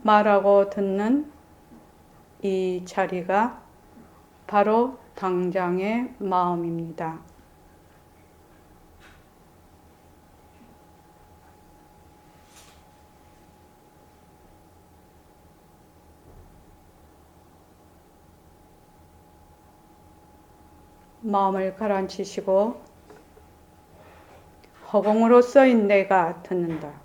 말하고 듣는 이 자리가 바로 당장의 마음입니다. 마음을 가라앉히시고 허공으로 써인 내가 듣는다.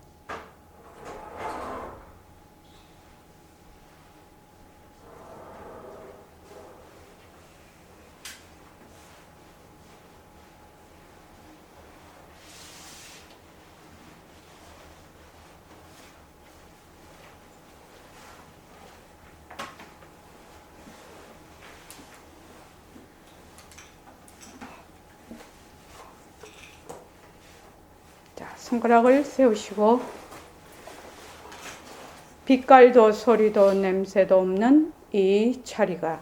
손가락을 세우시고 빛깔도 소리도 냄새도 없는 이 자리가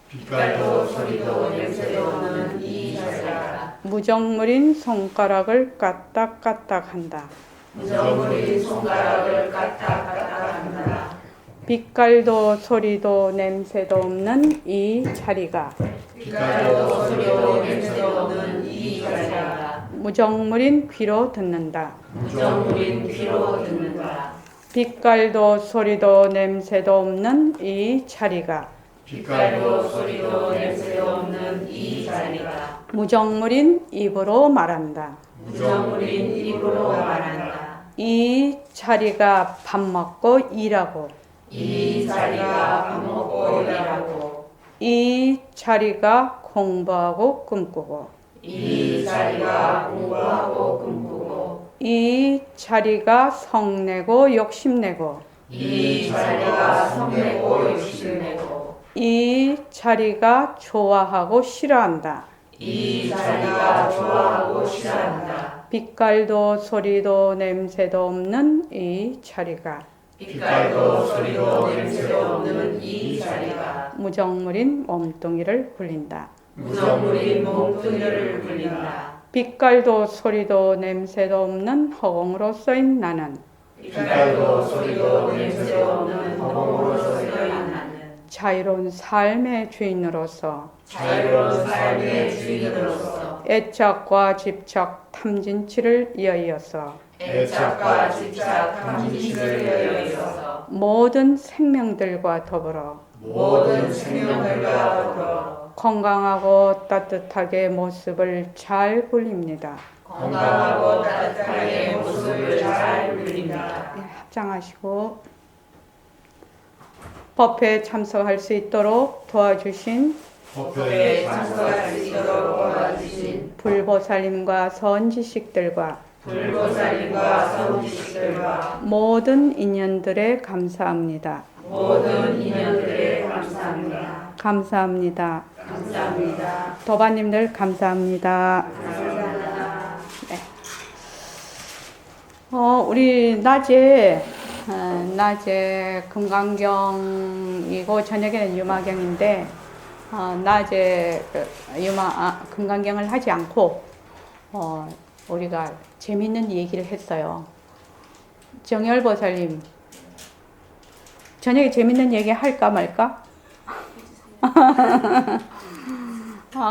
빛깔도 소리도 냄새도 없는 이 자리가 무정물인 손가락을 까딱까딱한다. 무정물인 손가락을 까딱까딱한다. 빛깔도 소리도 냄새도 없는 이 자리가 빛깔도 소리도 냄새도 없는 이 자리가 무정물인 귀로 듣는다. 무정물인 귀로 듣는다. 빛깔도 소리도 냄새도 없는 이 자리가 빛깔도 소리도 냄새도 없는 이 자리가 무정물인 입으로 말한다. 무정물인 입으로 말한다. 이 자리가 밥 먹고 일하고 이 자리가 밥 먹고 일하고 이 자리가 공부하고 꿈꾸고 이 자리가 공부하고 꿈꾸고 이 자리가 성내고 욕심내고 이 자리가 성내고 욕심내고 이 자리가 좋아하고 싫어한다. 이 자리가 좋아하고 싫어한다. 빛깔도 소리도 냄새도 없는 이 자리가 빛깔도 소리도 냄새도 없는 이 자리가 무정물인 몸뚱이를 굴린다. 무정물인 몸뚱이를 굴린다. 빛깔도 소리도 냄새도 없는 허공으로 써인 나는 빛깔도 소리도 냄새도 없는 허공으로 쓰인 나는 자유로운 삶의 주인으로서 자유로운 삶의 주인으로서 애착과 집착 탐진치를 이어이어서 애착과 집착 탐진치를 이어서 모든 생명들과 더불어 모든 생명들과 더불어 건강하고 따뜻하게 모습을 잘 굴립니다. 건강하고 따뜻하게 모습을 잘 굴립니다. 합장하시고 법회에 참석할 수 있도록 도와주신 법회에 참석할 수 있도록 도와주신 불보살님과 선지식들과 불보살님과 선지식들과 모든 인연들에 감사합니다. 모든 인연들에 감사합니다. 감사합니다. 감사합니다. 도반님들 감사합니다. 감사합니다. 네. 우리 낮에 금강경이고 저녁에는 유마경인데 낮에 금강경을 하지 않고 우리가 재밌는 얘기를 했어요. 정열보살님 저녁에 재밌는 얘기 할까 말까?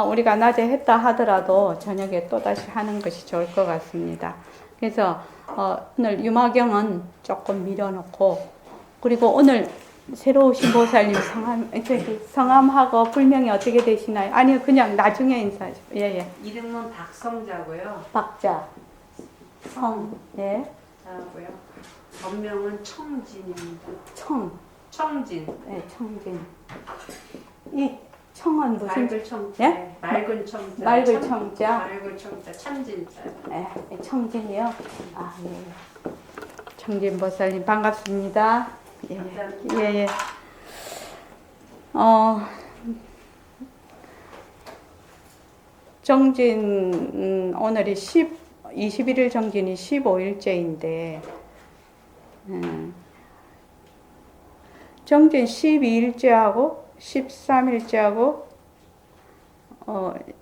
우리가 낮에 했다 하더라도 저녁에 또다시 하는 것이 좋을 것 같습니다. 그래서 오늘 유마경은 조금 미뤄놓고 그리고 오늘 새로 오신 보살님 성함하고 불명이 어떻게 되시나요? 아니요 그냥 나중에 인사하시고 예. 이름은 박성자고요. 박자 예. 자고요. 본명은 청진입니다. 청진. 이 청은 무슨 맑은 청자. 예? 맑은 청자. 맑은 청자. 맑은 청자. 참진자. 네, 청진이요. 예. 청진 보살님 반갑습니다. 예. 감사합니다. 예. 정진 오늘이 21일 정진이 15일째인데 정진 12일째하고 13일째하고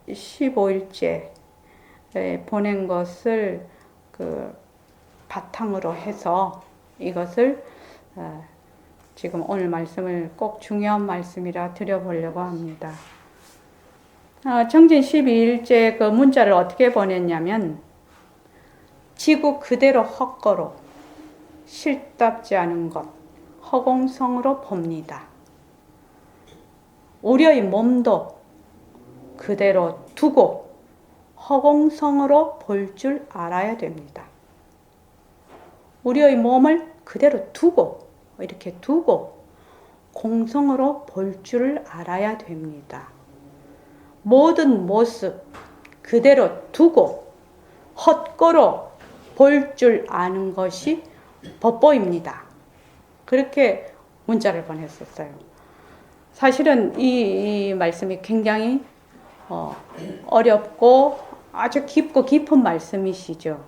15일째 보낸 것을 바탕으로 해서 이것을 지금 오늘 말씀을 꼭 중요한 말씀이라 드려보려고 합니다. 정진 12일째 그 문자를 어떻게 보냈냐면 지구 그대로 헛거로 실답지 않은 것 허공성으로 봅니다. 우리의 몸도 그대로 두고 허공성으로 볼 줄 알아야 됩니다. 우리의 몸을 그대로 두고 이렇게 두고 공성으로 볼 줄 알아야 됩니다. 모든 모습 그대로 두고 헛거로 볼 줄 아는 것이 법보입니다. 그렇게 문자를 보냈었어요. 사실은 이 말씀이 굉장히 어렵고 아주 깊고 깊은 말씀이시죠.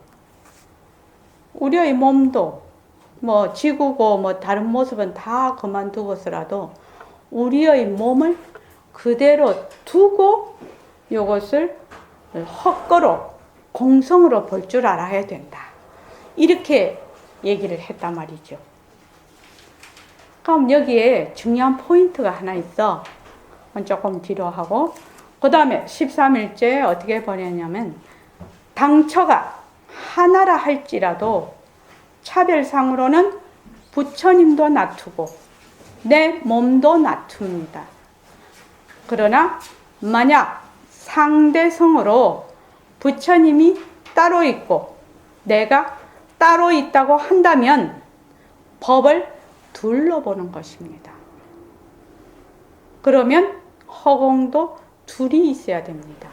우리의 몸도 뭐 지구고 뭐 다른 모습은 다 그만두고서라도 우리의 몸을 그대로 두고 이것을 헛거로 공성으로 볼 줄 알아야 된다. 이렇게 얘기를 했단 말이죠. 그럼 여기에 중요한 포인트가 하나 있어. 조금 뒤로 하고 그 다음에 13일째 어떻게 보냈냐면 당처가 하나라 할지라도 차별상으로는 부처님도 놔두고 내 몸도 놔둡니다. 그러나 만약 상대성으로 부처님이 따로 있고 내가 따로 있다고 한다면 법을 둘러보는 것입니다. 그러면 허공도 둘이 있어야 됩니다.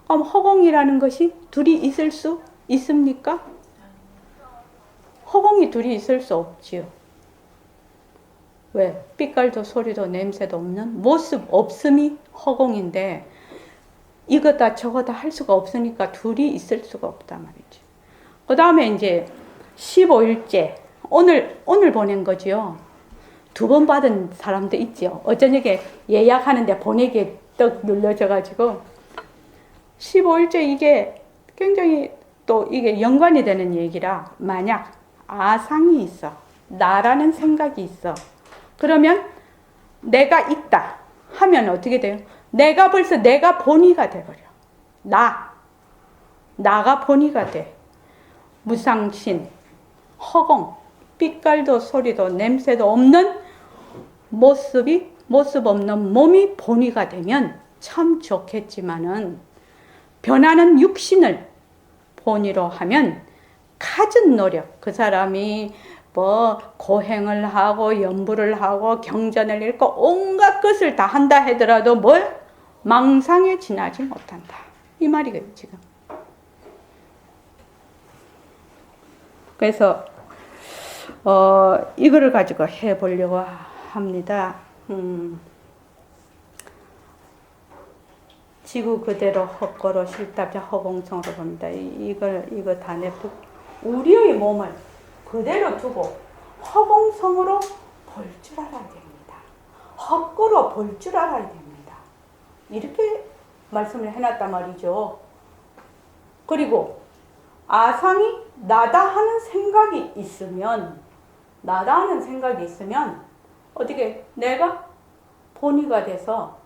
그럼 허공이라는 것이 둘이 있을 수 있습니까? 허공이 둘이 있을 수 없지요. 왜? 빛깔도 소리도 냄새도 없는 모습 없음이 허공인데 이거다 저거다 할 수가 없으니까 둘이 있을 수가 없단 말이죠. 그 다음에 이제 15일째 오늘 보낸 거지요. 2번 받은 사람도 있죠. 어저녁에 예약하는데 보내기에 떡 눌러져가지고 15일째 이게 굉장히 또 이게 연관이 되는 얘기라 만약 아상이 있어. 나라는 생각이 있어. 그러면 내가 있다 하면 어떻게 돼요? 내가 벌써 내가 본의가 돼버려. 나가 본의가 돼. 무상신, 허공, 빛깔도 소리도 냄새도 없는 모습 없는 몸이 본의가 되면 참 좋겠지만은 변하는 육신을 본의로 하면 갖은 노력, 그 사람이 뭐 고행을 하고 연부를 하고 경전을 읽고 온갖 것을 다 한다 하더라도 뭘 망상에 지나지 못한다. 이 말이거든요, 지금. 그래서 이거를 가지고 해보려고 합니다. 지구 그대로 헛걸어 실답자 허공성으로 봅니다. 이거 다 내고 우리의 몸을 그대로 두고 허공성으로 볼 줄 알아야 됩니다. 헛걸어 볼 줄 알아야 됩니다. 이렇게 말씀을 해놨단 말이죠. 그리고 아상이 나다 하는 생각이 있으면 어떻게 내가 본의가 돼서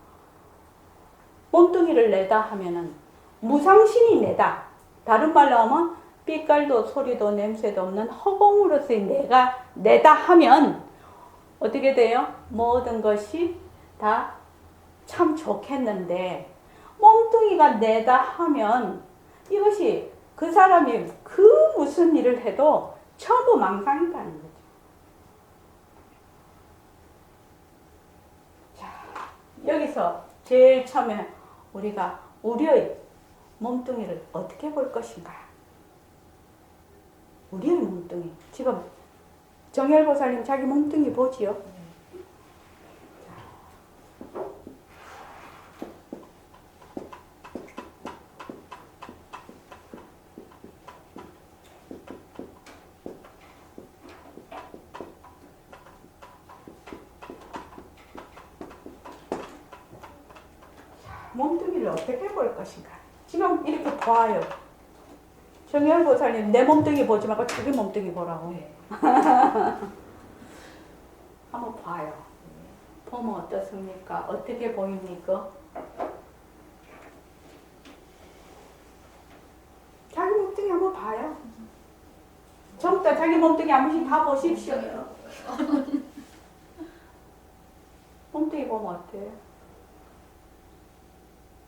몸뚱이를 내다 하면은 무상신이 내다. 다른 말로 하면 빛깔도 소리도 냄새도 없는 허공으로서의 내가 내다 하면 어떻게 돼요? 모든 것이 다 참 좋겠는데 몸뚱이가 내다 하면 이것이 그 사람이 그 무슨 일을 해도 전부 망상이라는 거죠. 자, 여기서 제일 처음에 우리가 우리의 몸뚱이를 어떻게 볼 것인가? 우리의 몸뚱이. 지금 정열보살님 자기 몸뚱이 보지요? 몸뚱이를 어떻게 볼 것인가? 지금 이렇게 봐요. 정열보살님 내 몸뚱이 보지 말고 자기 몸뚱이 보라고. 네. 한번 봐요. 보면 어떻습니까? 어떻게 보입니까? 자기 몸뚱이 한번 봐요. 전부터 자기 몸뚱이 한 번씩 다 보십시오. 몸뚱이 보면 어때요?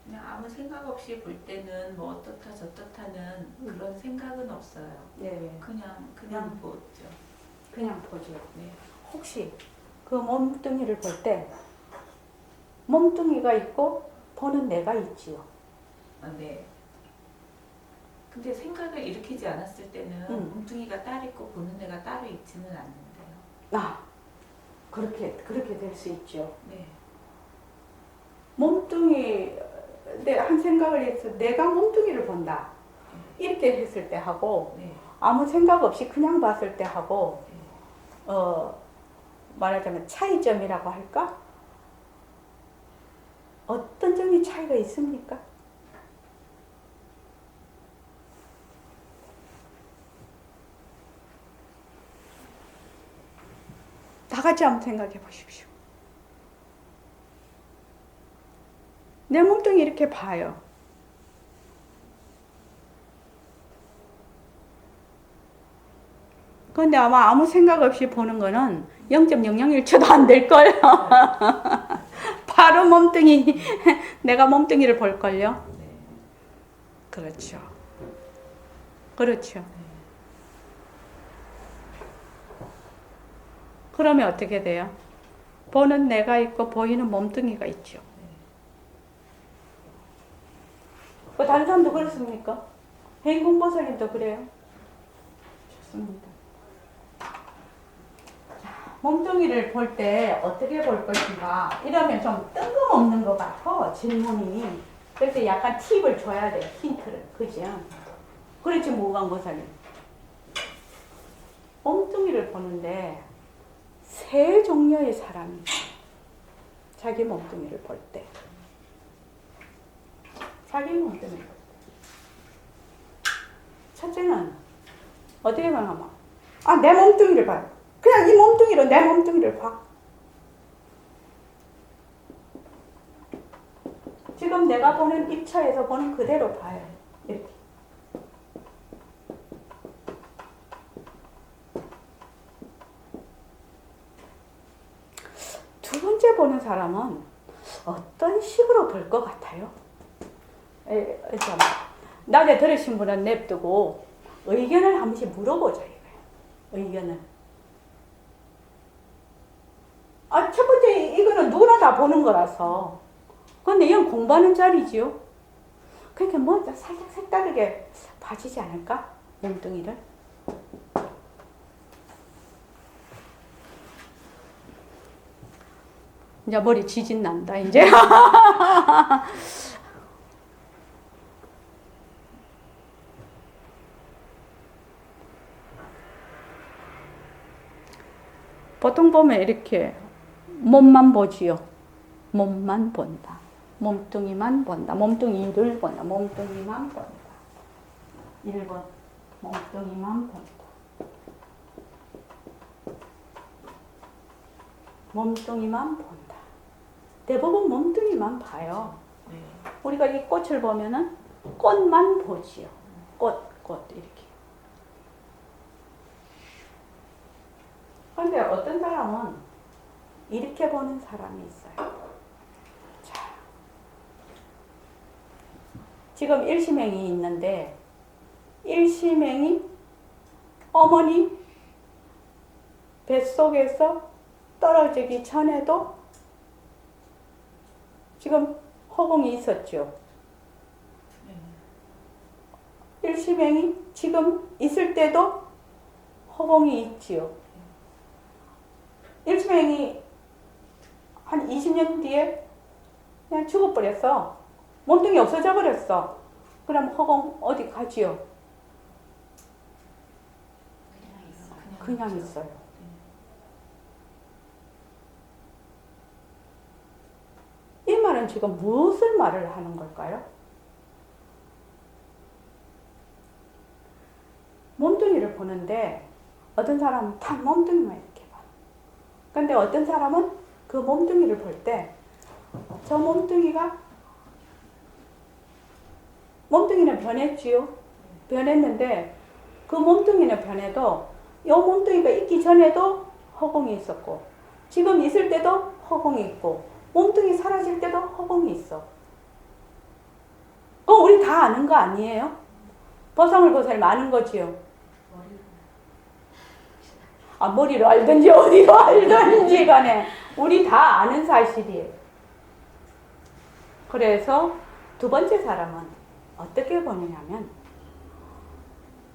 그냥 아무 생각 없이 볼 때는 뭐 어떻다 저떻다는 그런 생각은 없어요. 네. 그냥 보죠. 그냥 보죠. 네. 혹시 그 몸뚱이를 볼 때 몸뚱이가 있고 보는 내가 있지요. 아, 네. 근데 생각을 일으키지 않았을 때는 몸뚱이가 따로 있고 보는 애가 따로 있지는 않는데요. 아, 그렇게 될 수 있죠. 네. 몸뚱이 한 생각을 해서 내가 몸뚱이를 본다 이렇게 했을 때 하고 네. 아무 생각 없이 그냥 봤을 때 하고 네. 말하자면 차이점이라고 할까? 어떤 점이 차이가 있습니까? 다 같이 한번 생각해 보십시오. 내 몸뚱이 이렇게 봐요. 그런데 아마 아무 생각 없이 보는 거는 0.001초도 안 될걸요. 바로 몸뚱이, 내가 몸뚱이를 볼걸요. 네. 그렇죠. 그렇죠. 그러면 어떻게 돼요? 보는 내가 있고 보이는 몸뚱이가 있죠. 그 다른 사람도 그렇습니까? 행공보살님도 그래요. 좋습니다. 몸뚱이를 볼 때 어떻게 볼 것인가 이러면 좀 뜬금없는 것 같아 질문이. 그래서 약간 팁을 줘야 돼. 힌트를. 그죠? 그렇지 무광보살님. 몸뚱이를 보는데 세 종류의 사람이 자기 몸뚱이를 볼 때 자기 몸뚱이를 볼 때 첫째는 어떻게 말하면 내 몸뚱이를 봐요. 그냥 이 몸뚱이로 내 몸뚱이를 봐. 지금 내가 보는 입처에서 보는 그대로 봐요. 이렇게. 두 번째 보는 사람은 어떤 식으로 볼 것 같아요? 낮에 들으신 분은 냅두고 의견을 한 번씩 물어보자 이거예요. 의견을. 첫 번째 이거는 누구나 다 보는 거라서. 근데 이건 공부하는 자리지요. 그러니까 뭐 살짝 색다르게 봐지지 않을까? 몸뚱이를. 이제 머리 지진 난다 이제. 보통 보면 이렇게 몸만 보지요. 몸만 본다. 몸뚱이만 본다. 몸뚱이를 본다. 몸뚱이만 본다. 1번 몸뚱이만 본다. 몸뚱이만 본다. 대부분 몸뚱이만 봐요. 네. 우리가 이 꽃을 보면은 꽃만 보지요. 꽃 이렇게. 그런데 어떤 사람은 이렇게 보는 사람이 있어요. 자, 지금 일심행이 있는데 일심행이 어머니 뱃속에서 떨어지기 전에도 지금 허공이 있었죠. 일심행이 지금 있을 때도 허공이 있지요. 일심행이 한 20년 뒤에 그냥 죽어버렸어. 몸뚱이 없어져 버렸어. 그럼 허공 어디 가지요? 그냥 있어요. 이 말은 지금 무엇을 말을 하는 걸까요? 몸뚱이를 보는데 어떤 사람은 다 몸뚱이만 이렇게 봐. 근데 어떤 사람은 그 몸뚱이를 볼 때 저 몸뚱이는 변했지요. 변했는데 그 몸뚱이는 변해도 이 몸뚱이가 있기 전에도 허공이 있었고 지금 있을 때도 허공이 있고 몸뚱이 사라질 때도 허공이 있어. 그거 우리 다 아는 거 아니에요? 버성을버설 많은 거지요. 머리로 알든지 어디로 알든지 간에 우리 다 아는 사실이에요. 그래서 두 번째 사람은 어떻게 보느냐면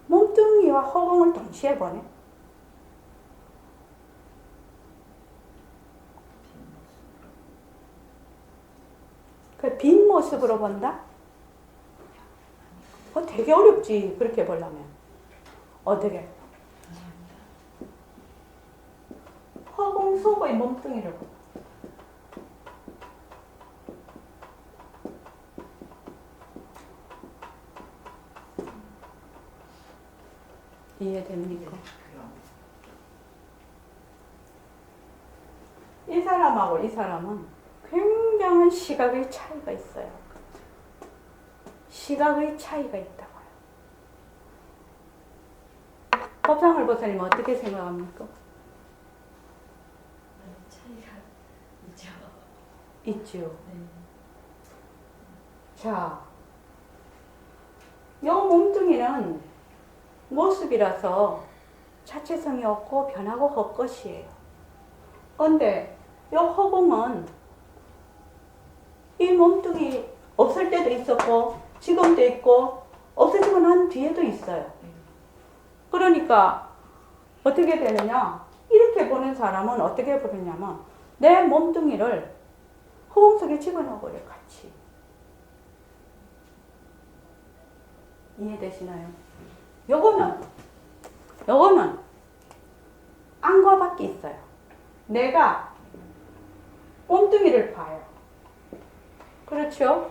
몸뚱이와 허공을 동시에 보네. 그 빈 모습으로 본다? 되게 어렵지. 그렇게 보려면. 어떻게? 허공 속의 몸뚱이를 봐. 이해됩니까? 이 사람하고 이 사람은 굉장한 시각의 차이가 있어요. 시각의 차이가 있다고요. 법상을보사님 어떻게 생각합니까? 차이가 있죠. 있죠. 네. 자, 이 몸뚱이는 모습이라서 자체성이 없고 변하고 헛것이에요. 그런데 이 허공은 이 몸뚱이 없을 때도 있었고 지금도 있고 없어지고 난 뒤에도 있어요. 그러니까 어떻게 되느냐? 이렇게 보는 사람은 어떻게 보느냐면 내 몸뚱이를 허공 속에 집어넣어버려 같이. 이해되시나요? 요거는 안과 밖에 있어요. 내가 몸뚱이를 봐요. 그렇죠?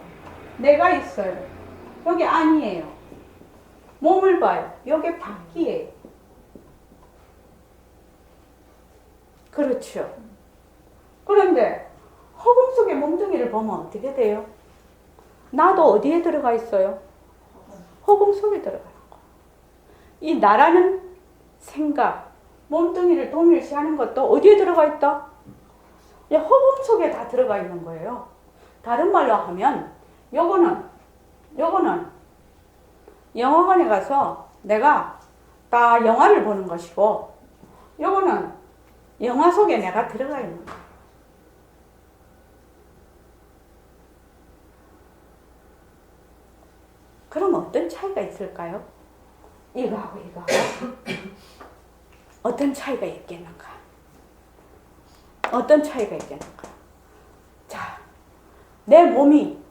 내가 있어요. 여기 안이에요. 몸을 봐요. 여기 밖이에요. 그렇죠? 그런데 허공 속의 몸뚱이를 보면 어떻게 돼요? 나도 어디에 들어가 있어요? 허공 속에 들어가는 거. 이 나라는 생각, 몸뚱이를 동일시하는 것도 어디에 들어가 있다? 허공 속에 다 들어가 있는 거예요. 다른 말로 하면 요거는 영화관에 가서 내가 다 영화를 보는 것이고 요거는 영화 속에 내가 들어가 있는 거예요. 그럼 어떤 차이가 있을까요? 이거하고 이거하고 어떤 차이가 있겠는가? 어떤 차이가 있겠는가? 자, 내 몸이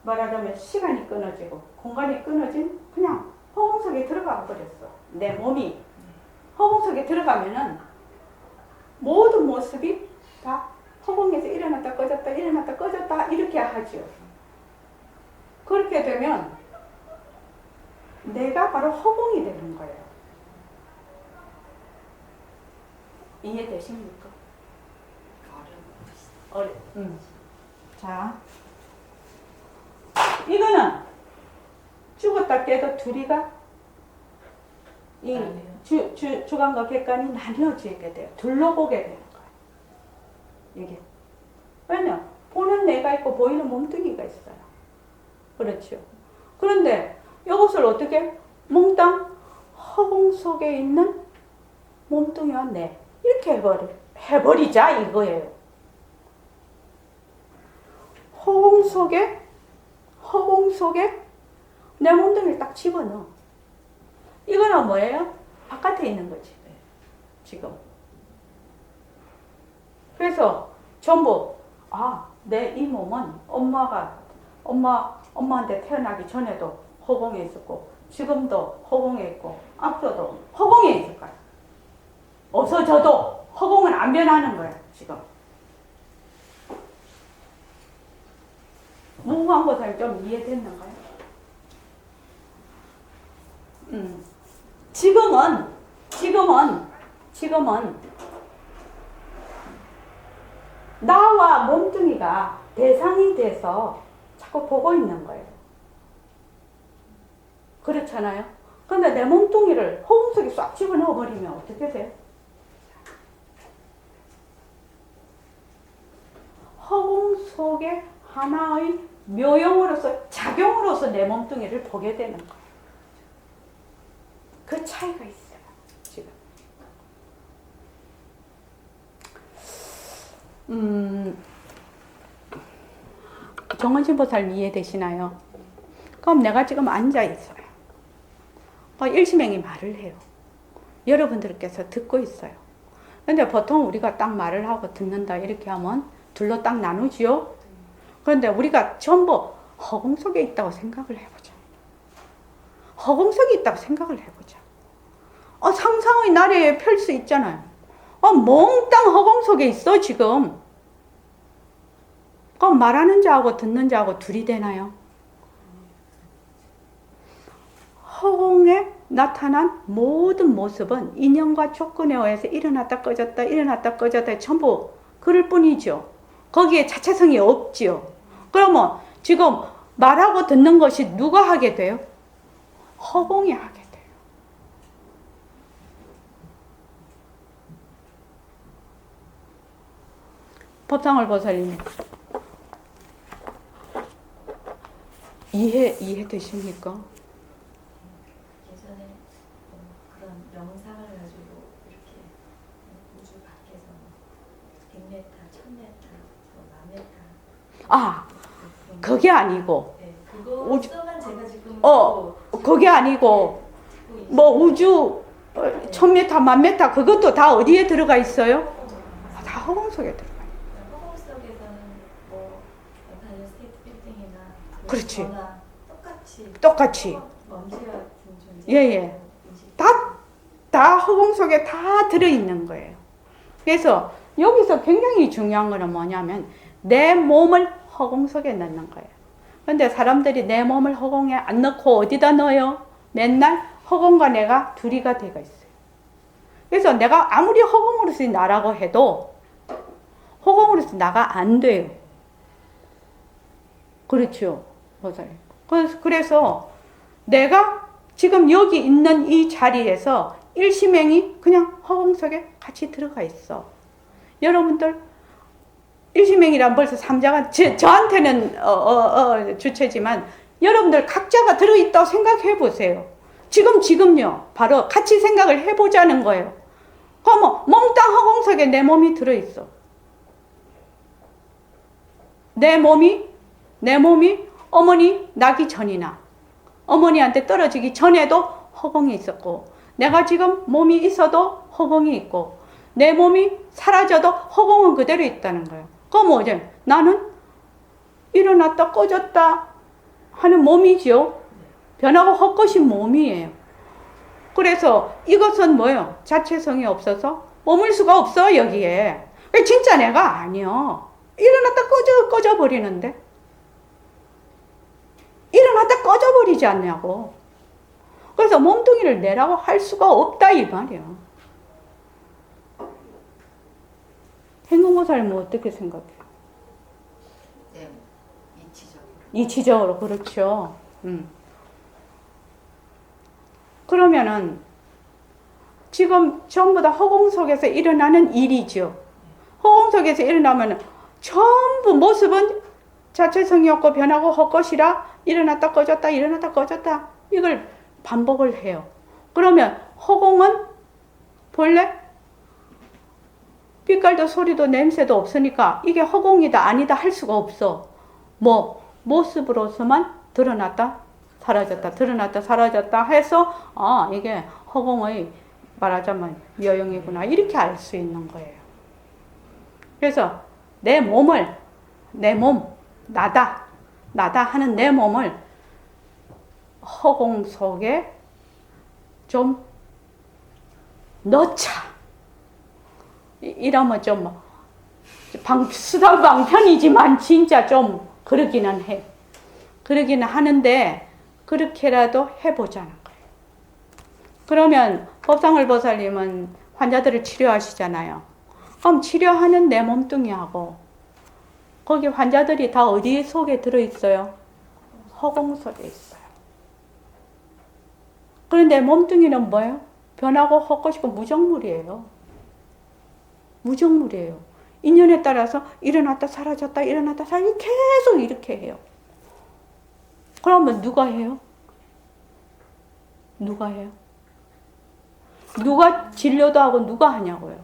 말하자면 시간이 끊어지고 공간이 끊어진 그냥 허공 속에 들어가 버렸어. 내 몸이 허공 속에 들어가면은 모든 모습이 다 허공에서 일어났다 꺼졌다 일어났다 꺼졌다 이렇게 하죠. 그렇게 되면 내가 바로 허공이 되는 거예요. 이해되십니까? 자, 이거는 죽었다 깨도 둘이가 이 주간과 객관이 나뉘어지게 돼요. 둘로 보게 되는 거예요. 이게 왜냐? 보는 내가 있고 보이는 몸뚱이가 있어요. 그렇죠. 그런데 이것을 어떻게 몽땅 허공 속에 있는 몸뚱이와 내 이렇게 해버리자 이거예요. 허공 속에 내 몸뚱이를 딱 집어넣어. 이거는 뭐예요? 바깥에 있는 거지. 지금. 그래서 전부 내 이 몸은 엄마한테 태어나기 전에도 허공에 있었고 지금도 허공에 있고 앞으로도 허공에 있을 거야. 없어져도 허공은 안 변하는 거야. 지금. 무한 것을 좀 지금은 지금은 나와 몸뚱이가 대상이 돼서 자꾸 보고 있는 거예요. 그렇잖아요. 근데 내 몸뚱이를 허공 속에 싹 집어넣어 버리면 어떻게 돼요? 허공 속에 하나의 묘용으로서, 작용으로서 내 몸뚱이를 보게 되는 거예요. 그 차이가 있어요, 지금. 정원신보살님 이해되시나요? 그럼 내가 지금 앉아 있어요. 일시맹이 말을 해요. 여러분들께서 듣고 있어요. 근데 보통 우리가 딱 말을 하고 듣는다 이렇게 하면 둘로 딱 나누지요. 그런데 우리가 전부 허공 속에 있다고 생각을 해보자. 허공 속에 있다고 생각을 해보자. 상상의 나래에 펼 수 있잖아요. 몽땅 허공 속에 있어 지금. 그럼 말하는 자하고 듣는 자하고 둘이 되나요? 허공에 나타난 모든 모습은 인연과 조건에 의해서 일어났다 꺼졌다 일어났다 꺼졌다 전부 그럴 뿐이죠. 거기에 자체성이 없지요. 그러면 지금 말하고 듣는 것이 누가 하게 돼요? 허공이 하게 돼요. 법상을 보살님 이해되십니까? 예전에 그런 명상을 가지고 이렇게 우주 밖에서 100m, 1000m, 1000m 그게 아니고 네, 그거만 제가 지금 그게 아니고 우주 1000m, 1000m 그것도 다 어디에 들어가 있어요? 다 허공 속에 들어가 있어요. 허공 속에서는 연탄 스테이트 빌딩이나 그렇지. 똑같이 먼지 같은 존재. 다 허공 속에 다 들어있는 거예요. 그래서 여기서 굉장히 중요한 거는 뭐냐면 내 몸을 허공 속에 넣는 거예요. 근데 사람들이 내 몸을 허공에 안 넣고 어디다 넣어요? 맨날 허공과 내가 둘이가 되어 있어요. 그래서 내가 아무리 허공으로서 나라고 해도 허공으로서 나가 안 돼요. 그렇죠. 맞아요. 그래서 내가 지금 여기 있는 이 자리에서 일시맹이 그냥 허공 속에 같이 들어가 있어. 여러분들 일시맹이란 벌써 삼자가 저한테는 주체지만 여러분들 각자가 들어있다고 생각해 보세요. 지금요. 바로 같이 생각을 해보자는 거예요. 그러면 몽땅 허공 속에 내 몸이 들어있어. 내 몸이 어머니 나기 전이나 어머니한테 떨어지기 전에도 허공이 있었고 내가 지금 몸이 있어도 허공이 있고 내 몸이 사라져도 허공은 그대로 있다는 거예요. 그럼 뭐죠? 나는 일어났다 꺼졌다 하는 몸이죠. 변하고 헛것인 몸이에요. 그래서 이것은 뭐예요? 자체성이 없어서 머물 수가 없어 여기에. 진짜 내가 아니요. 일어났다 꺼져버리는데 일어났다 꺼져버리지 않냐고. 그래서 몸뚱이를 내라고 할 수가 없다 이 말이에요. 행동보살은 어떻게 생각해요? 네, 이치적으로 그렇죠. 그러면은 지금 전부 다 허공 속에서 일어나는 일이죠. 허공 속에서 일어나면 전부 모습은 자체성이 없고 변하고 헛것이라 일어났다 꺼졌다 일어났다 꺼졌다 이걸 반복을 해요. 그러면 허공은 본래 빛깔도 소리도 냄새도 없으니까 이게 허공이다 아니다 할 수가 없어. 모습으로서만 드러났다 사라졌다 드러났다 사라졌다 해서 이게 허공의 말하자면 여용이구나 이렇게 알 수 있는 거예요. 그래서 내 몸 나다 하는 내 몸을 허공 속에 좀 넣자. 이러면 좀 수단 방편이지만 진짜 좀 그러기는 해. 그러기는 하는데 그렇게라도 해보자는 거예요. 그러면 법상을보살님은 환자들을 치료하시잖아요. 그럼 치료하는 내 몸뚱이하고 거기 환자들이 다 어디 속에 들어있어요? 허공 속에 있어요. 그런데 몸뚱이는 뭐예요? 변하고 헛것이고 무정물이에요. 무정물이에요. 인연에 따라서 일어났다 사라졌다 일어났다 사라졌다 계속 이렇게 해요. 그러면 누가 해요? 누가 해요? 누가 진료도 하고 누가 하냐고요?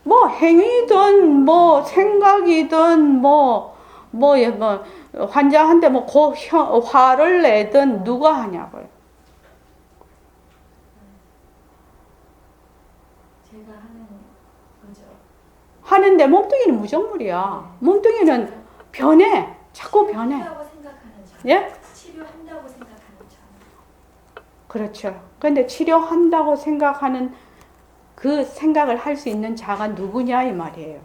뭐 행위든 뭐 생각이든 환자한테 화를 내든 누가 하냐고요? 제가 하는 거죠. 하는데 몸뚱이는 무정물이야. 몸뚱이는 변해. 자꾸 변해. 치료한다고 생각하는 자. 예? 치료한다고 생각하는 자. 그렇죠. 그런데 치료한다고 생각하는 그 생각을 할 수 있는 자가 누구냐 이 말이에요.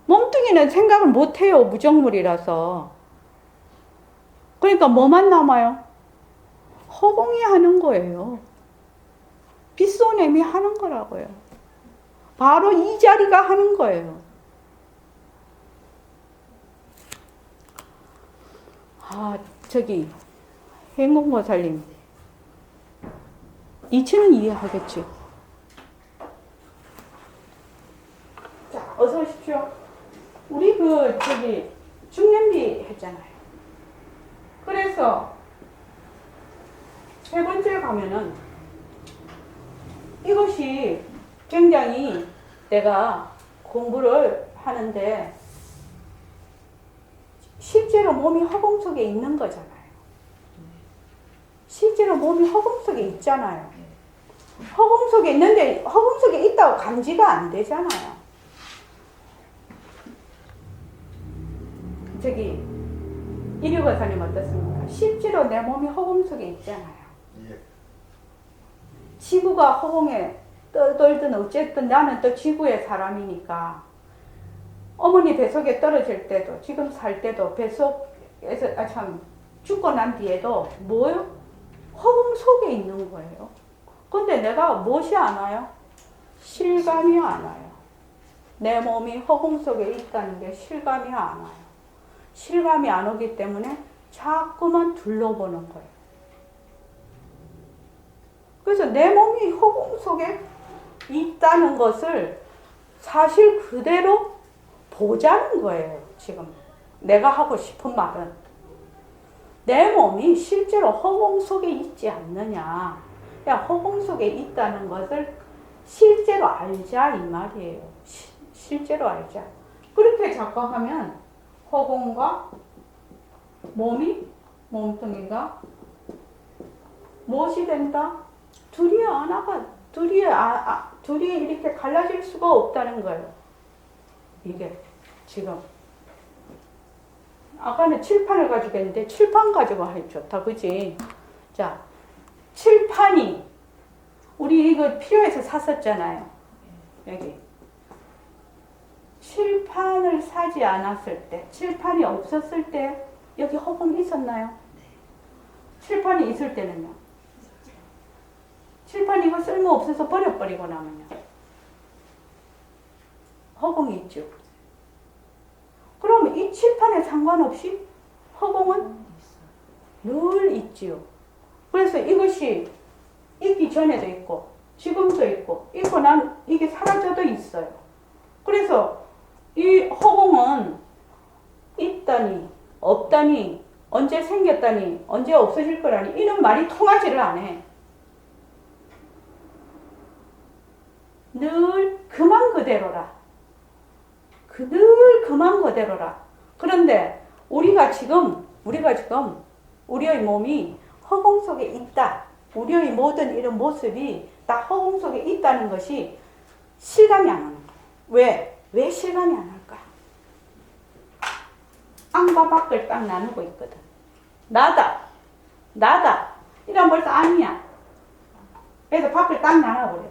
몸뚱이는 생각을 못해요. 무정물이라서. 그러니까 뭐만 남아요? 허공이 하는 거예요. 빗소냄이 하는 거라고요. 바로 이 자리가 하는 거예요. 행공보살님 2층은 이해하겠지? 자, 어서 오십시오. 우리 중년비 했잖아요. 그래서 세 번째 가면은 이것이 굉장히 내가 공부를 하는데 실제로 몸이 허공 속에 있는 거잖아요. 실제로 몸이 허공 속에 있잖아요. 허공 속에 있는데 허공 속에 있다고 감지가 안 되잖아요. 이류거사님 어떻습니까? 실제로 내 몸이 허공 속에 있잖아요. 예. 지구가 허공에 떠돌든 어쨌든 나는 또 지구의 사람이니까 어머니 뱃속에 떨어질 때도 지금 살 때도 뱃속에서 죽고 난 뒤에도 뭐요? 허공 속에 있는 거예요. 근데 내가 무엇이 안 와요? 실감이 안 와요. 내 몸이 허공 속에 있다는 게 실감이 안 와요. 실감이 안 오기 때문에 자꾸만 둘러보는 거예요. 그래서 내 몸이 허공 속에 있다는 것을 사실 그대로 보자는 거예요. 지금 내가 하고 싶은 말은 내 몸이 실제로 허공 속에 있지 않느냐. 허공 속에 있다는 것을 실제로 알자 이 말이에요. 실제로 알자. 그렇게 작가하면 허공과 몸뚱이가 무엇이 된다? 둘이 이렇게 갈라질 수가 없다는 거예요. 이게 지금 아까는 칠판을 가지고 했는데 칠판 가지고 하기 좋다, 그지? 자, 칠판이 우리 이거 필요해서 샀었잖아요. 여기 칠판을 사지 않았을 때, 칠판이 없었을 때 여기 허공이 있었나요? 칠판이 있을 때는요? 칠판 이거 쓸모없어서 버려버리고 나면요? 허공이 있죠. 그럼 이 칠판에 상관없이 허공은 늘 있지요. 그래서 이것이 있기 전에도 있고 지금도 있고 이게 사라져도 있어요. 그래서 이 허공은 있다니 없다니 언제 생겼다니 언제 없어질 거라니 이런 말이 통하지를 않아. 늘 그만 그대로라. 늘 그만 그대로라. 그런데 우리가 지금 우리의 몸이 허공 속에 있다. 우리의 모든 이런 모습이 다 허공 속에 있다는 것이 실감이 안 하는 거예요. 왜 실감이 안 할까? 안과 밖을 딱 나누고 있거든. 나다. 이러면 벌써 안이야. 그래서 밖을 딱 나눠버려.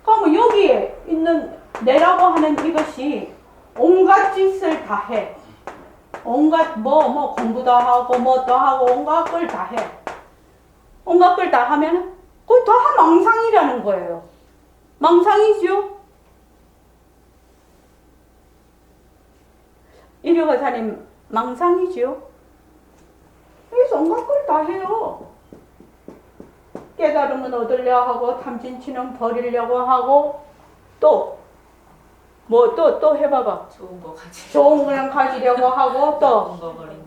그러면 여기에 있는 내라고 하는 이것이 온갖 짓을 다 해. 온갖 뭐 공부도 하고 뭐도 하고 온갖 걸 다 해. 온갖 걸 다 하면은 그거 다 망상이라는 거예요. 망상이죠. 이려가사님 망상이죠. 그래서 온갖 걸 다 해요. 깨달음은 얻으려 하고 탐진치는 버리려고 하고 또 뭐 또 해봐봐. 좋은 거 가지. 좋은 거랑 가지려고 하고 또 좋은 거 버린다.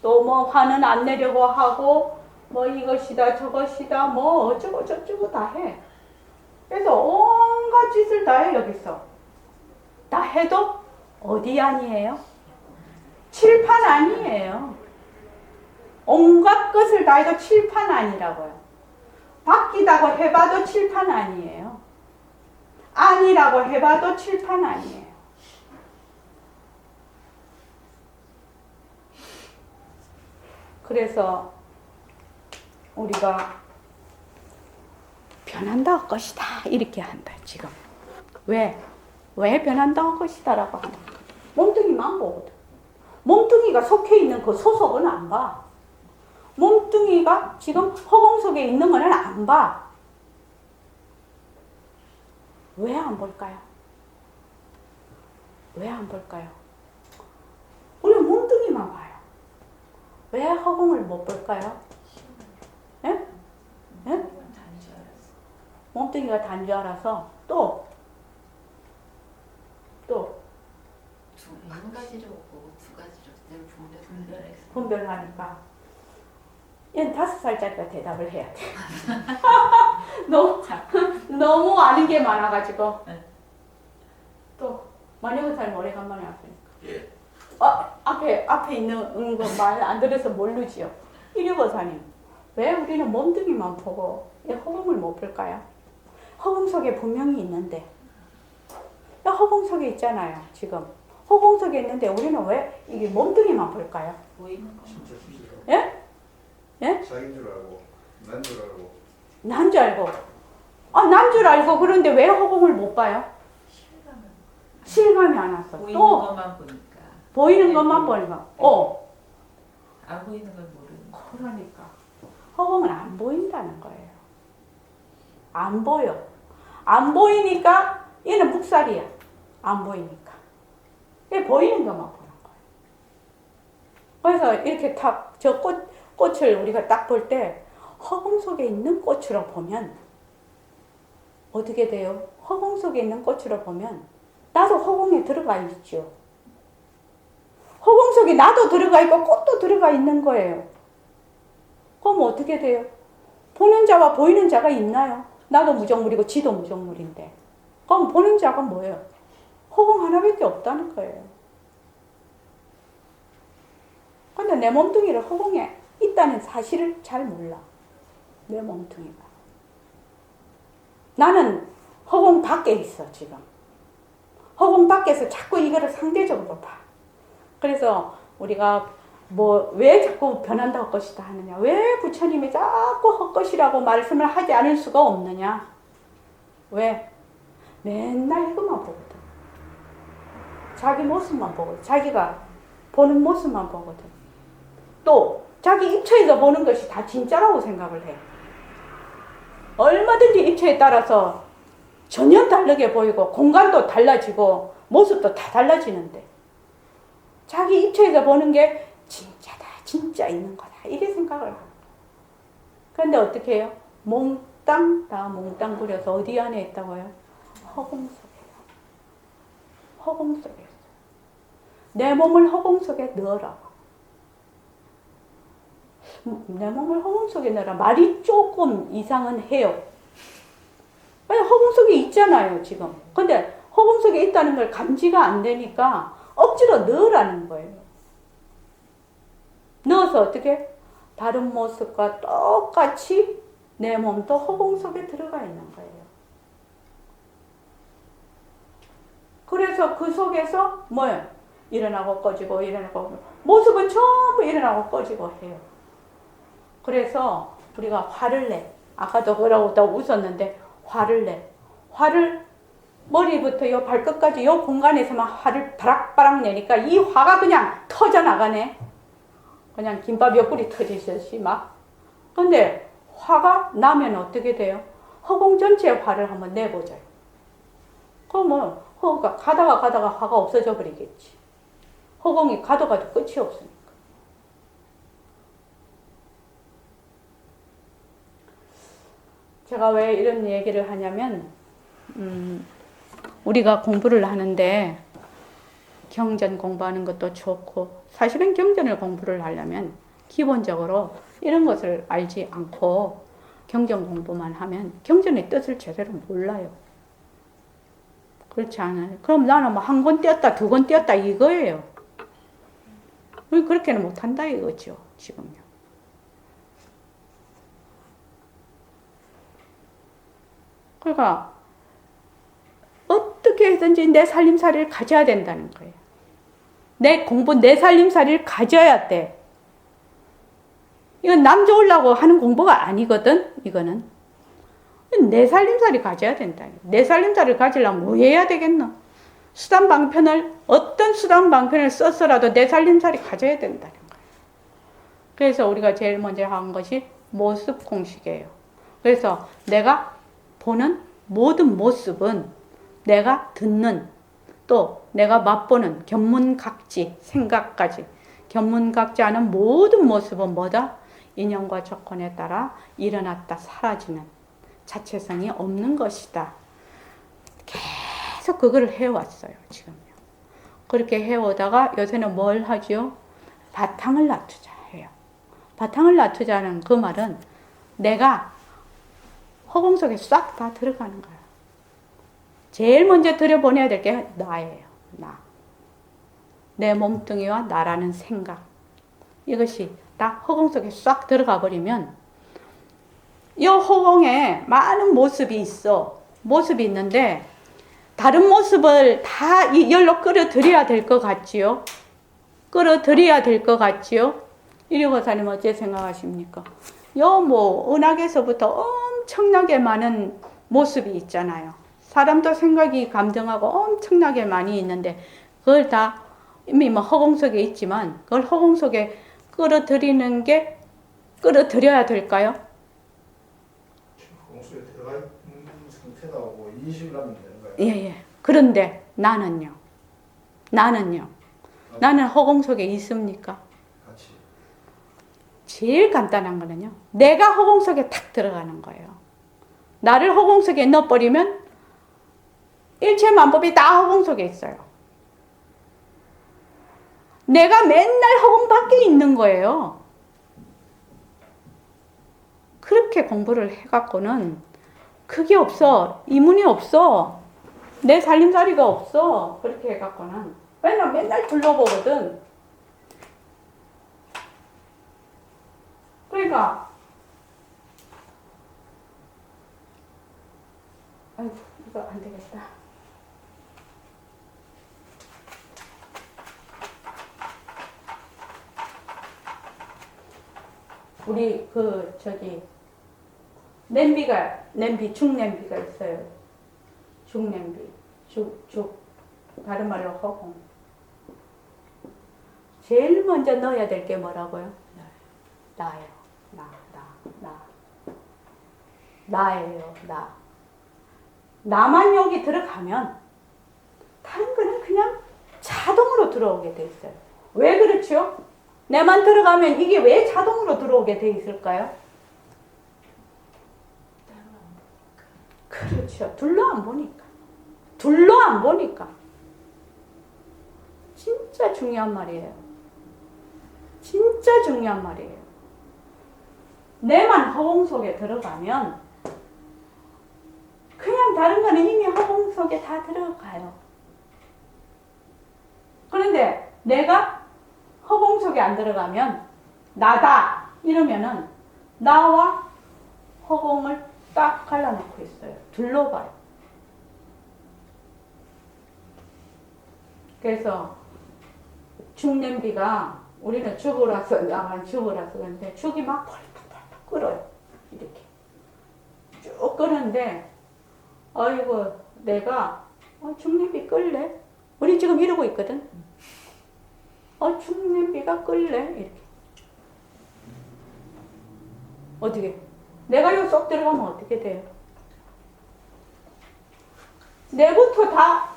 또 뭐 화는 안 내려고 하고 뭐 이것이다 저것이다 뭐 어쩌고 저쩌고 다 해. 그래서 온갖 짓을 다 해. 여기서 다 해도 어디 아니에요? 칠판 아니에요. 온갖 것을 다 해도 칠판 아니라고요. 바뀌다고 해봐도 칠판 아니에요. 아니라고 해봐도 칠판 아니에요. 그래서 우리가 변한다 할 것이다 이렇게 한다 지금. 왜 변한다 할 것이다 라고 한다. 몸뚱이만 보거든. 몸뚱이가 속해 있는 그 소속은 안 봐. 몸뚱이가 지금 허공 속에 있는 거는 안 봐. 왜 안 볼까요? 왜 안 볼까요? 우리 몸뚱이만 봐요. 왜 허공을 못 볼까요? 예? 예? 몸뚱이가 단 줄 알아서 또 한 가지로 보고 두 가지로 늘 분별해서 분별하니까 얘는 5살짜리가 대답을 해야 돼. 너무 아는 게 많아가지고 또 만약사님 오래간만에 왔으니까 앞에 있는 거 말 안 들어서 모르지요. 이류거사님 왜 우리는 몸뚱이만 보고 왜 허공을 못 볼까요? 허공 속에 분명히 있는데 허공 속에 있잖아요 지금. 허공 속에 있는데 우리는 왜 이게 몸뚱이만 볼까요? 보이는 거. 진짜 진짜. 예? 예? 자기인 줄 알고 난 줄 알고. 난 줄 알고. 난 줄 알고 그런데 왜 허공을 못 봐요? 실감이 안 왔어. 보이는 또 것만 보니까. 보이는 것만 보니까. 안 보이는 걸 모르는 거. 그러니까 허공은 안 보인다는 거예요. 안 보여. 안 보이니까 얘는 묵살이야. 안 보이니까. 얘 보이는 것만 보는 거예요. 그래서 이렇게 탁 저 꽃을 우리가 딱 볼 때 허공 속에 있는 꽃으로 보면 어떻게 돼요? 허공 속에 있는 꽃으로 보면 나도 허공에 들어가 있죠. 허공 속에 나도 들어가 있고 꽃도 들어가 있는 거예요. 그럼 어떻게 돼요? 보는 자와 보이는 자가 있나요? 나도 무정물이고 지도 무정물인데. 그럼 보는 자가 뭐예요? 허공 하나밖에 없다는 거예요. 근데 내 몸뚱이를 허공에 있다는 사실을 잘 몰라. 내 몸뚱이가. 나는 허공 밖에 있어 지금. 허공 밖에서 자꾸 이거를 상대적으로 봐. 그래서 우리가 왜 자꾸 변한다 헛것이다 하느냐. 왜 부처님이 자꾸 헛것이라고 말씀을 하지 않을 수가 없느냐. 왜? 맨날 이것만 보거든. 자기 모습만 보거든. 자기가 보는 모습만 보거든. 또 자기 입처에서 보는 것이 다 진짜라고 생각을 해. 얼마든지 입처에 따라서 전혀 다르게 보이고 공간도 달라지고 모습도 다 달라지는데 자기 입처에서 보는 게 진짜다, 진짜 있는 거다 이래 생각을 하고. 그런데 어떻게 해요? 몽땅 다 몽땅 부려서 어디 안에 있다고요? 허공 속에요. 허공 속에 있어요. 내 몸을 허공 속에 넣으라고. 내 몸을 허공 속에 넣으라. 말이 조금 이상은 해요. 아니, 허공 속에 있잖아요, 지금. 근데 허공 속에 있다는 걸 감지가 안 되니까 억지로 넣으라는 거예요. 넣어서 어떻게? 다른 모습과 똑같이 내 몸도 허공 속에 들어가 있는 거예요. 그래서 그 속에서 뭐예요? 일어나고 꺼지고 일어나고 모습은 전부 일어나고 꺼지고 해요. 그래서 우리가 화를 내. 아까도 그러고 또 웃었는데 화를 내. 화를 머리부터 요 발끝까지 요 공간에서만 화를 바락바락 내니까 이 화가 그냥 터져 나가네. 그냥 김밥 옆구리 터지듯이 막. 근데 화가 나면 어떻게 돼요? 허공 전체의 화를 한번 내보자요. 그러면 허공가 가다가 화가 없어져 버리겠지. 허공이 가도 끝이 없으니까. 제가 왜 이런 얘기를 하냐면 우리가 공부를 하는데 경전 공부하는 것도 좋고 사실은 경전을 공부를 하려면 기본적으로 이런 것을 알지 않고 경전 공부만 하면 경전의 뜻을 제대로 몰라요. 그렇지 않아요? 그럼 나는 뭐 한 권 띄었다, 두 권 띄었다 이거예요. 그렇게는 못한다 이거죠, 지금요. 그러니까 어떻게 해서든지 내 살림살이를 가져야 된다는 거예요. 내 공부, 내 살림살이를 가져야 돼. 이건 남 좋으려고 하는 공부가 아니거든, 이거는. 내 살림살이 가져야 된다. 내 살림살이를 가지려면 뭐 해야 되겠노? 어떤 수단 방편을 써서라도 내 살림살이 가져야 된다는 거예요. 그래서 우리가 제일 먼저 한 것이 모습 공식이에요. 그래서 내가 보는 모든 모습은 내가 듣는 또 내가 맛보는 견문각지 생각까지 견문각지하는 모든 모습은 뭐다? 인연과 조건에 따라 일어났다 사라지는 자체성이 없는 것이다. 계속 그거를 해왔어요. 지금요. 그렇게 해오다가 요새는 뭘 하죠? 바탕을 놔두자 해요. 바탕을 놔두자는 그 말은 내가 허공 속에 싹 다 들어가는 거야. 제일 먼저 들여보내야 될 게 나예요. 나. 내 몸뚱이와 나라는 생각. 이것이 다 허공 속에 싹 들어가 버리면 이 허공에 많은 모습이 있어. 모습이 있는데 다른 모습을 다 이 열로 끌어들여야 될 것 같지요? 끌어들여야 될 것 같지요? 이리고사님 어째 생각하십니까? 뭐 은학에서부터 엄청나게 많은 모습이 있잖아요. 사람도 생각이 감정하고 엄청나게 많이 있는데 그걸 다 이미 뭐 허공 속에 있지만 그걸 허공 속에 끌어들이는 게 끌어들여야 될까요? 공수에 들어가 있는 상태다 고 인식을 하면 되는 거예요. 예. 그런데 나는요. 나는 허공 속에 있습니까? 같이. 제일 간단한 거는요. 내가 허공 속에 탁 들어가는 거예요. 나를 허공 속에 넣어버리면 일체 만법이 다 허공 속에 있어요. 내가 맨날 허공 밖에 있는 거예요. 그렇게 공부를 해갖고는 그게 없어. 이문이 없어. 내 살림살이가 없어. 그렇게 해갖고는 맨날 둘러보거든. 그러니까 아이고 이거 안 되겠다. 우리 죽냄비가 있어요. 죽냄비. 죽. 다른 말로 허공. 제일 먼저 넣어야 될 게 뭐라고요? 나예요. 나예요. 나. 나만 여기 들어가면 다른 거는 그냥 자동으로 들어오게 돼 있어요. 왜 그렇죠? 내만 들어가면 이게 왜 자동으로 들어오게 돼 있을까요? 그렇죠. 둘러 안 보니까. 진짜 중요한 말이에요. 내만 허공 속에 들어가면 그냥 다른 거는 이미 허공 속에 다 들어가요. 그런데 내가 허공 속에 안 들어가면 나다 이러면은 나와 허공을 딱 갈라놓고 있어요. 둘러봐요. 그래서 죽냄비가 우리는 죽으라서 그런데 죽이 막 펄펄펄 끓어요. 이렇게 쭉 끓는데 아이고 내가 중냄비 끌래? 우리 지금 이러고 있거든. 중냄비가 끌래? 이렇게. 어떻게? 내가 여기 쏙 들어가면 어떻게 돼요? 내부터 다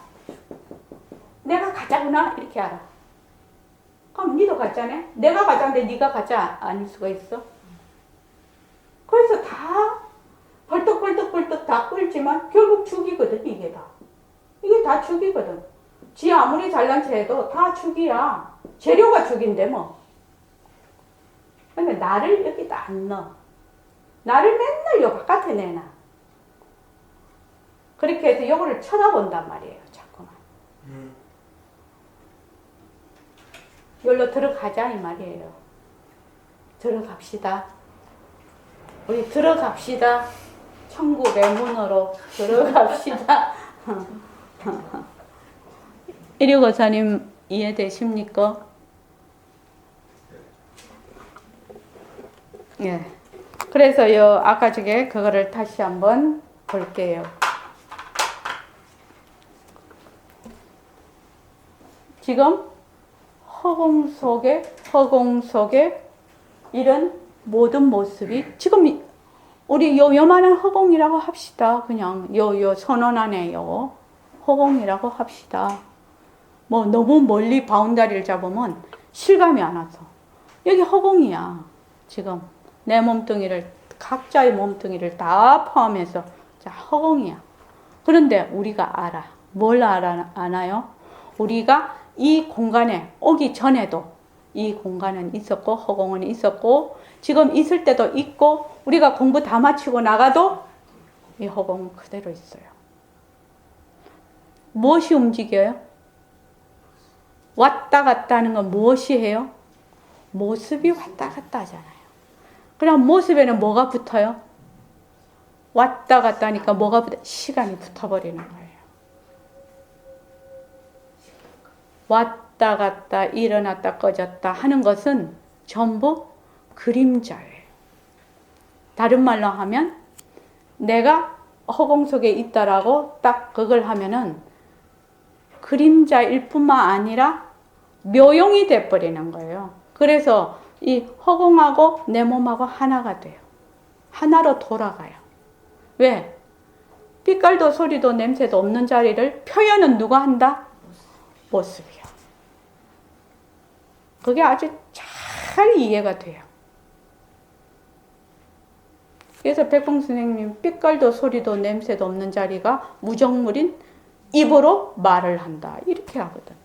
내가 가짜구나 이렇게 알아. 그럼 니도 가짜네? 내가 가짜인데 니가 가짜 아닐 수가 있어? 그래서 다 벌떡벌떡벌떡 다 끌지만 결국 죽이거든 이게 다. 이게 다 죽이거든. 지 아무리 잘난 체 해도 다 죽이야. 재료가 죽인데 뭐. 근데 나를 여기다 안 넣어. 나를 맨날 요 바깥에 내놔. 그렇게 해서 요거를 쳐다본단 말이에요. 자꾸만. 여기로 들어가자 이 말이에요. 들어갑시다. 우리 들어갑시다. 천국의 문으로 들어갑시다. 1654님 이해되십니까? 예. 그래서 아까 저게 그거를 다시 한번 볼게요. 지금 허공 속에 이런 모든 모습이 지금 우리 요만한 허공이라고 합시다. 그냥 요 선원 안에 허공이라고 합시다. 뭐 너무 멀리 바운다리를 잡으면 실감이 안 와서 여기 허공이야. 지금 내 몸뚱이를 각자의 몸뚱이를 다 포함해서 자 허공이야. 그런데 우리가 알아. 뭘 아나요? 우리가 이 공간에 오기 전에도 이 공간은 있었고 허공은 있었고 지금 있을 때도 있고 우리가 공부 다 마치고 나가도 이 허공은 그대로 있어요. 무엇이 움직여요? 왔다 갔다 하는 건 무엇이 해요? 모습이 왔다 갔다 하잖아요. 그럼 모습에는 뭐가 붙어요? 왔다 갔다 하니까 뭐가 붙어요? 시간이 붙어버리는 거예요. 왔다 갔다 일어났다 꺼졌다 하는 것은 전부 그림자예요. 다른 말로 하면 내가 허공 속에 있다라고 딱 그걸 하면은 그림자일 뿐만 아니라 묘용이 돼버리는 거예요. 그래서 이 허공하고 내 몸하고 하나가 돼요. 하나로 돌아가요. 왜? 빛깔도 소리도 냄새도 없는 자리를 표현은 누가 한다? 모습이요. 그게 아주 잘 이해가 돼요. 그래서 백봉 선생님 빛깔도 소리도 냄새도 없는 자리가 무정물인 입으로 말을 한다. 이렇게 하거든.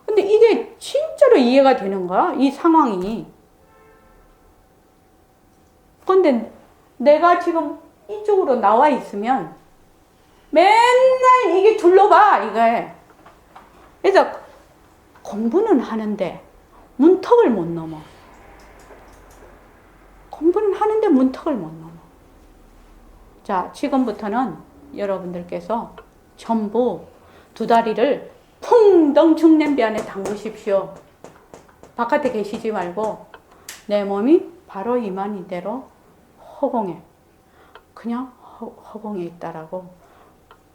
근데 이게 진짜로 이해가 되는 거야. 이 상황이. 근데 내가 지금 이쪽으로 나와 있으면 맨날 이게 둘러봐. 이게. 그래서 공부는 하는데 문턱을 못 넘어. 공부는 하는데 문턱을 못 넘어. 자, 지금부터는 여러분들께서 전부 두 다리를 풍덩 중냄비 안에 담그십시오. 바깥에 계시지 말고 내 몸이 바로 이만 이대로 허공에 그냥 허공에 있다라고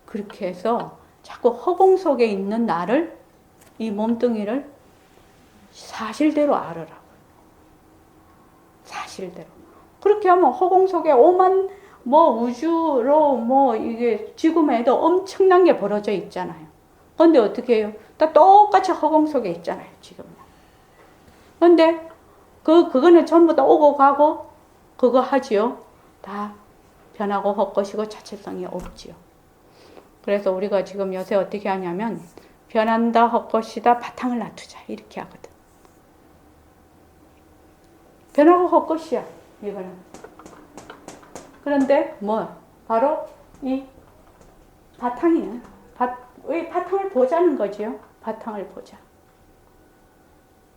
그렇게 해서 자꾸 허공 속에 있는 나를 이 몸뚱이를 사실대로 알으라고. 사실대로. 그렇게 하면 허공 속에 오만 우주로 이게 지구에도 엄청난 게 벌어져 있잖아요. 근데 어떻게 해요? 다 똑같이 허공 속에 있잖아요, 지금. 근데 그거는 전부 다 오고 가고 그거 하지요. 다 변하고 헛것이고 자체성이 없지요. 그래서 우리가 지금 요새 어떻게 하냐면 변한다, 헛것이다, 바탕을 놔두자 이렇게 하거든. 변하고 헛것이야, 이거는. 그런데 바로 이 바탕이야. 왜 바탕을 보자는 거지요? 바탕을 보자.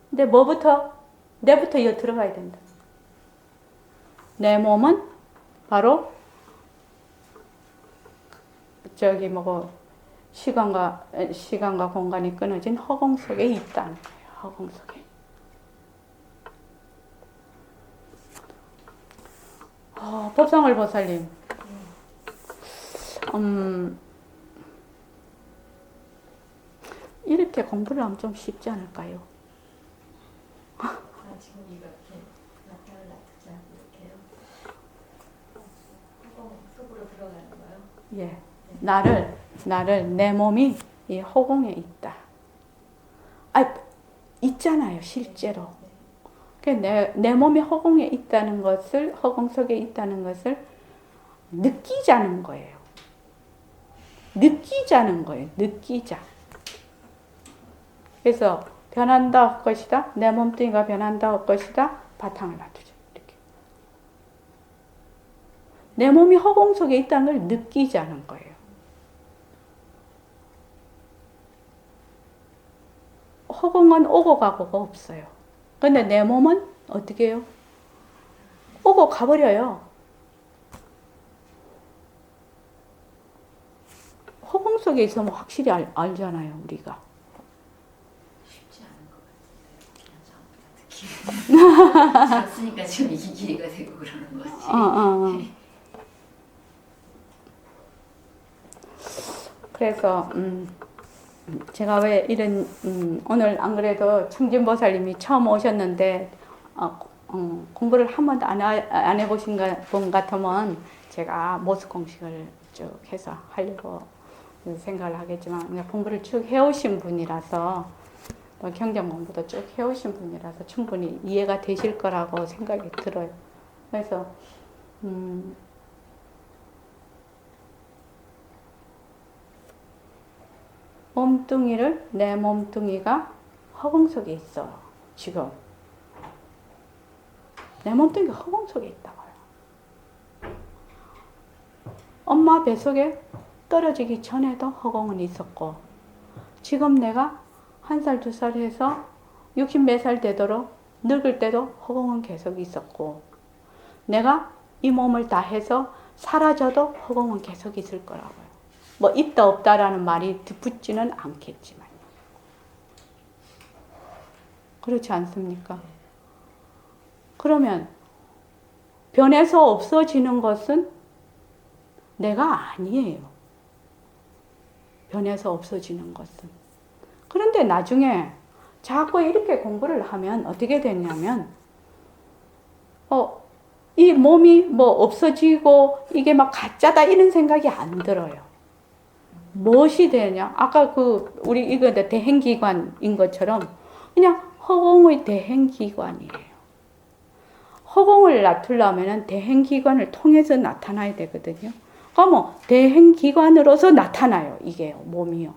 근데 내부터 이어 들어가야 된다. 내 몸은 바로 시간과 공간이 끊어진 허공 속에 있다는 거예요. 허공 속에. 법상을 보살님. 이렇게 공부를 하면 좀 쉽지 않을까요? 지금 이렇게 나타를 놔두지 않고 이렇게요. 속으로 들어가는 거요. 예. 나를 내 몸이 이 허공에 있다. 아, 있잖아요, 실제로. 내 몸이 허공에 있다는 것을, 허공 속에 있다는 것을 느끼자는 거예요. 느끼자는 거예요. 느끼자. 그래서 변한다 할 것이다. 내 몸뚱이가 변한다 할 것이다. 바탕을 놔두자. 이렇게. 내 몸이 허공 속에 있다는 걸 느끼자는 거예요. 허공은 오고 가고가 없어요. 근데 내 몸은 어떻게 해요? 오고 가버려요. 허공 속에 있으면 확실히 알잖아요, 우리가. 쉽지 않은 것 같은데. 그냥 잤으니까 지금 이게 기회가 되고 그러는 거지. 그래서 제가 왜 이런 오늘 안 그래도 청진보살님이 처음 오셨는데 공부를 한 번도 안 해보신 분 같으면 제가 모습 공식을 쭉 해서 하려고 생각을 하겠지만 공부를 쭉 해오신 분이라서 또 경전 공부도 쭉 해오신 분이라서 충분히 이해가 되실 거라고 생각이 들어요. 그래서 내 몸뚱이가 허공 속에 있어. 지금 내 몸뚱이가 허공 속에 있다고요. 엄마 뱃속에 떨어지기 전에도 허공은 있었고, 지금 내가 1살, 2살 해서 60 몇 살 되도록 늙을 때도 허공은 계속 있었고, 내가 이 몸을 다 해서 사라져도 허공은 계속 있을 거라고요. 뭐 있다 없다라는 말이 덧붙지는 않겠지만. 그렇지 않습니까? 그러면 변해서 없어지는 것은 내가 아니에요. 변해서 없어지는 것은. 그런데 나중에 자꾸 이렇게 공부를 하면 어떻게 되냐면 이 몸이 뭐 없어지고 이게 막 가짜다 이런 생각이 안 들어요. 무엇이 되냐? 아까 우리 이거 대행기관인 것처럼 그냥 허공의 대행기관이에요. 허공을 나타내려면 대행기관을 통해서 나타나야 되거든요. 그러면 대행기관으로서 나타나요. 이게 몸이요.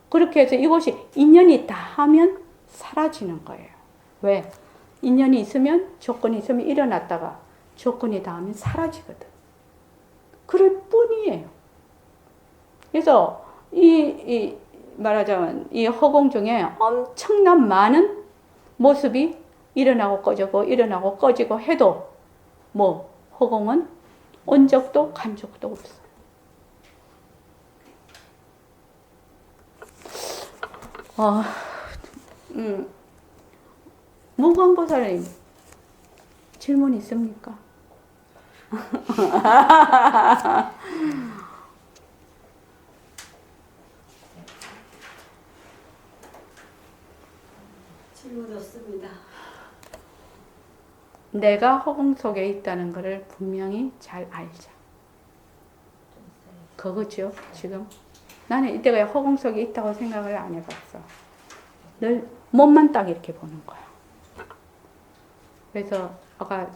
그렇게 해서 이것이 인연이 닿으면 사라지는 거예요. 왜? 인연이 있으면 조건이 있으면 일어났다가 조건이 닿으면 사라지거든. 그럴 뿐이에요. 그래서 말하자면 이 허공 중에 엄청난 많은 모습이 일어나고 꺼지고 일어나고 꺼지고 해도 뭐 허공은 온 적도 간 적도 없어요. 무광보살님 질문 있습니까? 질문 없습니다. 내가 허공 속에 있다는 것을 분명히 잘 알자. 그거죠, 지금. 나는 이때가 허공 속에 있다고 생각을 안 해봤어. 늘 몸만 딱 이렇게 보는 거야. 그래서 아까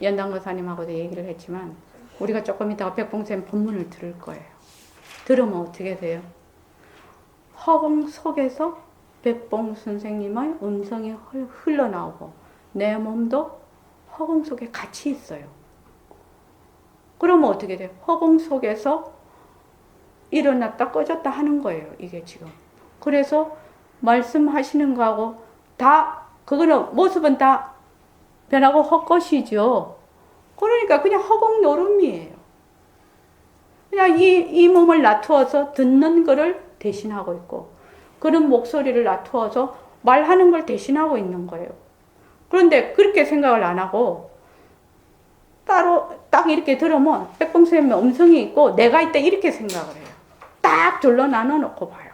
연당거사님하고도 얘기를 했지만 우리가 조금 이따가 백봉쌤 본문을 들을 거예요. 들으면 어떻게 돼요? 허공 속에서 백봉 선생님의 음성이 흘러나오고 내 몸도 허공 속에 같이 있어요. 그러면 어떻게 돼요? 허공 속에서 일어났다 꺼졌다 하는 거예요. 이게 지금. 그래서 말씀하시는 거하고 그거는 모습은 다 변하고 헛것이죠. 그러니까 그냥 허공 노름이에요. 그냥 이 몸을 놔두어서 듣는 거를 대신하고 있고, 그런 목소리를 놔두어서 말하는 걸 대신하고 있는 거예요. 그런데 그렇게 생각을 안 하고 따로 딱 이렇게 들으면 백봉쌤의 음성이 있고 내가 있다 이렇게 생각을 해요. 딱 둘러 나눠 놓고 봐요.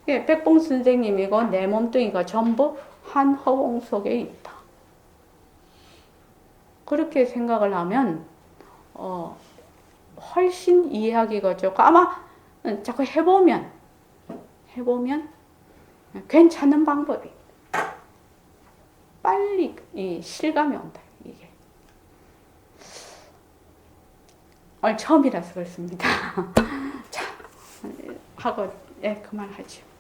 예, 백봉 선생님이고 내 몸뚱이가 전부 한 허공 속에 있다. 그렇게 생각을 하면 훨씬 이해하기가 좋고 아마 자꾸 해보면 괜찮은 방법이 빨리 이 실감이 온다. 이게 오늘 처음이라서 그렇습니다. 자 하고 그만하죠.